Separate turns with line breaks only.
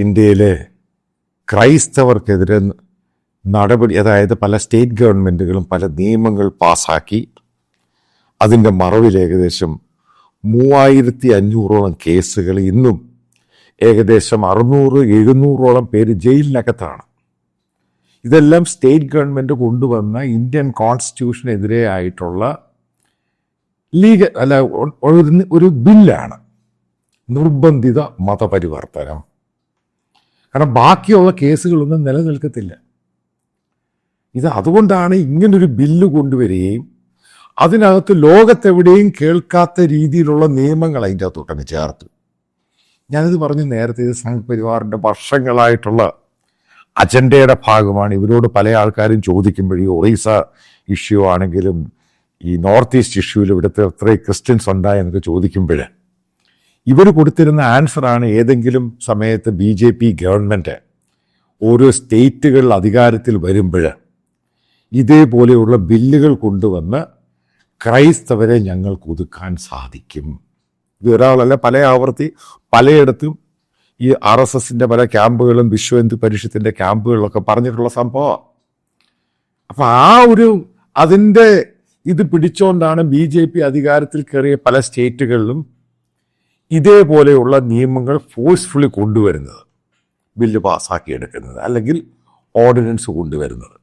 ഇന്ത്യയിലെ ക്രൈസ്തവർക്കെതിരെ നടപടി, അതായത് പല സ്റ്റേറ്റ് ഗവൺമെൻറ്റുകളും പല നിയമങ്ങൾ പാസ്സാക്കി അതിൻ്റെ മറവിൽ ഏകദേശം 3500ഓളം കേസുകൾ, ഇന്നും ഏകദേശം 600-700ഓളം പേര് ജയിലിനകത്താണ്. ഇതെല്ലാം സ്റ്റേറ്റ് ഗവൺമെൻറ് കൊണ്ടുവന്ന ഇന്ത്യൻ കോൺസ്റ്റിറ്റ്യൂഷനെതിരെ ആയിട്ടുള്ള ഒരു ബില്ലാണ് നിർബന്ധിത മതപരിവർത്തനം. കാരണം ബാക്കിയുള്ള കേസുകളൊന്നും നിലനിൽക്കത്തില്ല. ഇത് അതുകൊണ്ടാണ് ഇങ്ങനൊരു ബില്ല് കൊണ്ടുവരികയും അതിനകത്ത് ലോകത്തെവിടെയും കേൾക്കാത്ത രീതിയിലുള്ള നിയമങ്ങൾ അതിൻ്റെ അകത്തോട്ടങ്ങ് ചേർത്ത്. ഞാനിത് പറഞ്ഞു നേരത്തെ, ഇത് സംഘപരിവാറിൻ്റെ വർഷങ്ങളായിട്ടുള്ള അജണ്ടയുടെ ഭാഗമാണ്. ഇവരോട് പല ആൾക്കാരും ചോദിക്കുമ്പോൾ ഈ ഒറീസ ഇഷ്യൂ ആണെങ്കിലും ഈ നോർത്ത് ഈസ്റ്റ് ഇഷ്യൂവിൽ ഇവിടുത്തെ എത്രയും ക്രിസ്ത്യൻസ് ഉണ്ടായെന്നൊക്കെ ചോദിക്കുമ്പോൾ ഇവർ കൊടുത്തിരുന്ന ആൻസറാണ്, ഏതെങ്കിലും സമയത്ത് BJP ഗവൺമെൻറ് ഓരോ സ്റ്റേറ്റുകളിൽ അധികാരത്തിൽ വരുമ്പോൾ ഇതേപോലെയുള്ള ബില്ലുകൾ കൊണ്ടുവന്ന് ക്രൈസ്തവരെ ഞങ്ങൾക്ക് ഒതുക്കാൻ സാധിക്കും. ഇത് ഒരാളല്ല, പല ആവർത്തി പലയിടത്തും ഈ RSSൻ്റെ പല ക്യാമ്പുകളും വിശ്വ ഹിന്ദു പരിഷത്തിൻ്റെ ക്യാമ്പുകളിലൊക്കെ പറഞ്ഞിട്ടുള്ള സംഭവമാണ്. അപ്പം അതിൻ്റെ ഇത് പിടിച്ചുകൊണ്ടാണ് BJP അധികാരത്തിൽ കയറിയ പല സ്റ്റേറ്റുകളിലും ഇതേപോലെയുള്ള നിയമങ്ങൾ ഫോഴ്സ്ഫുള്ളി കൊണ്ടുവരുന്നത്, ബില്ല് പാസ്സാക്കിയെടുക്കുന്നത് അല്ലെങ്കിൽ ഓർഡിനൻസ് കൊണ്ടുവരുന്നത്.